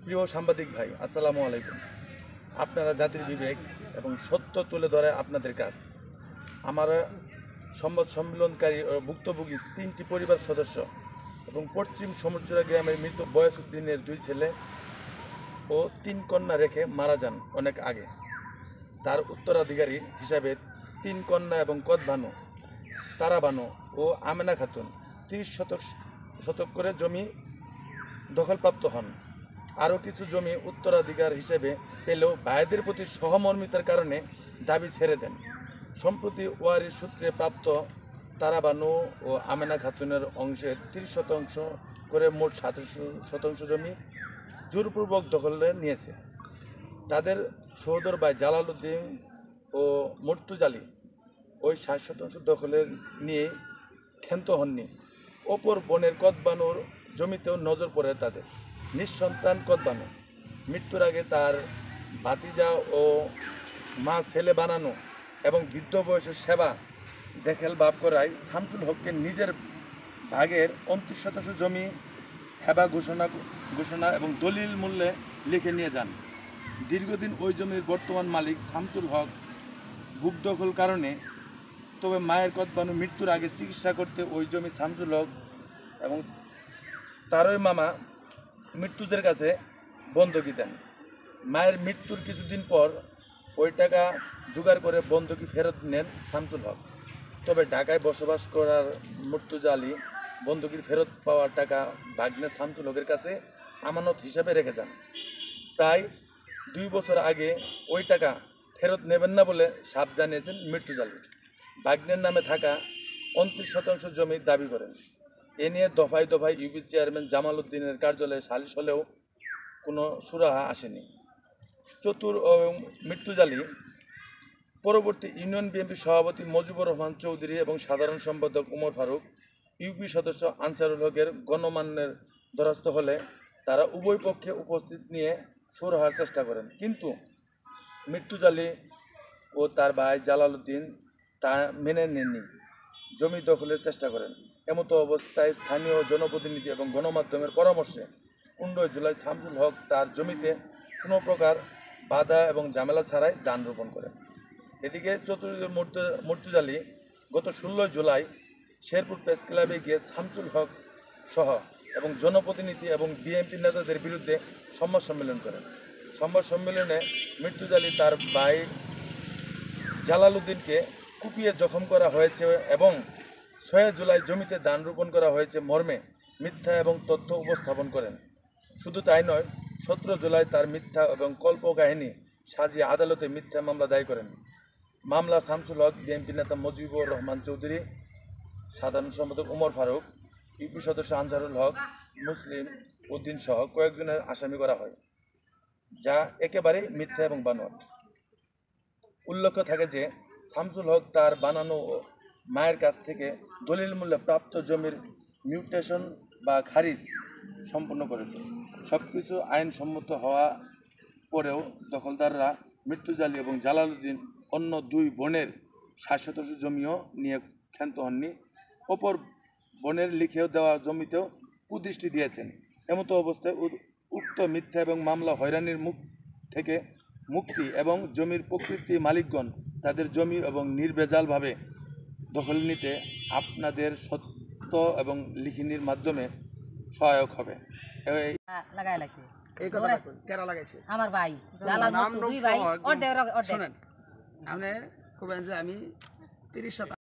প্রিয় সাংবাদিক ভাই, আসসালামু আলাইকুম। আপনারা জাতির বিবেক এবং সত্য তুলে ধরে আপনাদের কাজ। আমার সংবাদ সম্মেলনকারী ও ভুক্তভোগী 3টি পরিবার সদস্য এবং পশ্চিম সমুচুরা গ্রামের মৃত বয়সউদ্দিনের 2 ছেলে ও 3 কন্যা রেখে মারা যান অনেক আগে। তার উত্তরাধিকারী হিসাবে 3 কন্যা এবং কদভানু, তারাবানু ও আমেনা খাতুন 30 শতক করে জমি দখলপ্রাপ্ত হন। আরও কিছু জমি উত্তরাধিকার হিসেবে পেলেও ভাইদের প্রতি সহমর্মিতার কারণে দাবি ছেড়ে দেন। সম্প্রতি ওয়ারিশ সূত্রে প্রাপ্ত তারাবানু ও আমেনা খাতুনের অংশের 30% করে মোট 27% জমি জোরপূর্বক দখলে নিয়েছে। তাদের সহোদর ভাই জালালউদ্দিন ও মর্তুজালি ওই 60% দখলের নিয়ে ক্ষান্ত হননি। অপর বোনের কদবানুর জমিতেও নজর পড়ে তাদের। নিঃসন্তান কদবানু মৃত্যুর আগে তার ভাতিজা ও মা ছেলে বানানো এবং বৃদ্ধ বয়সের সেবা দেখেল ভাব করায় শামসুল হককে নিজের ভাগের 29% জমি হেবা ঘোষণা এবং দলিল মূল্যে লিখে নিয়ে যান। দীর্ঘদিন ওই জমির বর্তমান মালিক শামসুল হক বুক দখল কারণে, তবে মায়ের কদবানু মৃত্যুর আগে চিকিৎসা করতে ওই জমি শামসুল হক এবং তারই মামা মৃত্যুদের কাছে বন্ধকি দেন। মায়ের মৃত্যুর কিছুদিন পর ওই টাকা জোগাড় করে বন্ধকি ফেরত নেন শামসুল হক। তবে ঢাকায় বসবাস করার মুর্তুজা আলী বন্ধকির ফেরত পাওয়ার টাকা ভাগ্নে শামসুল হকের কাছে আমানত হিসাবে রেখে যান। প্রায় 2 বছর আগে ওই টাকা ফেরত নেবেন না বলে সাফ জানিয়েছেন মৃত্যুজা আলী। ভাগ্নের নামে থাকা 29% জমি দাবি করেন। এ নিয়ে দফায় দফায় ইউপি চেয়ারম্যান জামাল উদ্দিনের কার্যালয়ে সালিশ হলেও কোনো সুরাহা আসেনি। চতুর ও মৃত্যুজালী পরবর্তী ইউনিয়ন বিএনপি সভাপতি মুজিবুর রহমান চৌধুরী এবং সাধারণ সম্পাদক উমর ফারুক, ইউপি সদস্য আনসারুল হকের গণমান্যের দ্বারস্থ হলে তারা উভয় পক্ষে উপস্থিত নিয়ে সুরাহার চেষ্টা করেন, কিন্তু মৃত্যুজালী ও তার ভাই জালালউদ্দিন তা মেনে নেননি, জমি দখলের চেষ্টা করেন। এমতো অবস্থায় স্থানীয় জনপ্রতিনিধি এবং গণমাধ্যমের পরামর্শে 15 জুলাই শামসুল হক তার জমিতে কোনো প্রকার বাধা এবং ঝামেলা ছাড়াই ধান রোপণ করেন। এদিকে চতুর্থ মর্তুজালি গত 16 জুলাই শেরপুর প্রেস ক্লাবে গিয়ে শামসুল হক সহ এবং জনপ্রতিনিধি এবং বিএনপি নেতাদের বিরুদ্ধে সংবাদ সম্মেলন করেন। সংবাদ সম্মেলনে মৃত্যুজালি তার ভাই জালালউদ্দিনকে কুপিয়ে জখম করা হয়েছে এবং 6 জুলাই জমিতে ধান রোপণ করা হয়েছে মর্মে মিথ্যা এবং তথ্য উপস্থাপন করেন। শুধু তাই নয়, 17 জুলাই তার মিথ্যা এবং কল্পকাহিনী সাজিয়ে আদালতে মিথ্যা মামলা দায়ের করেন। মামলা শামসুল হক, বিএনপি নেতা মুজিবুর রহমান চৌধুরী, সাধারণ সম্পাদক উমর ফারুক, ইউপি সদস্য আনসারুল হক, মুসলিম উদ্দিন সহ কয়েকজনের আসামি করা হয়, যা একেবারেই মিথ্যা এবং বানোয়াট। উল্লেখ্য থাকে যে শামসুল হক তার বানানো মায়ের কাছ থেকে দলিল মূল্যে প্রাপ্ত জমির মিউটেশন বা খারিজ সম্পন্ন করেছে। সবকিছু আইনসম্মত হওয়া পরেও দখলদাররা মৃত্যুজালী এবং জালালউদ্দিন অন্য 2 বোনের 60% জমিও নিয়ে ক্ষান্ত হননি। অপর বোনের লিখেও দেওয়া জমিতেও কুদৃষ্টি দিয়েছেন। এমতো অবস্থায় উক্ত মিথ্যা এবং মামলা হয়রানির মুখ থেকে মুক্তি এবং জমির প্রকৃতি মালিকগণ তাদের জমি এবং নির্ভেজালভাবে দখল নিতে আপনাদের সত্য এবং লিখিনির মাধ্যমে সহায়ক হবে। লাগাই লাগছে এই কথা কেরা লাগাইছে আমার ভাই জালাল দুই ভাই অর্ধেক শুনেন, আপনি কবেন যে আমি 30 শতাংশ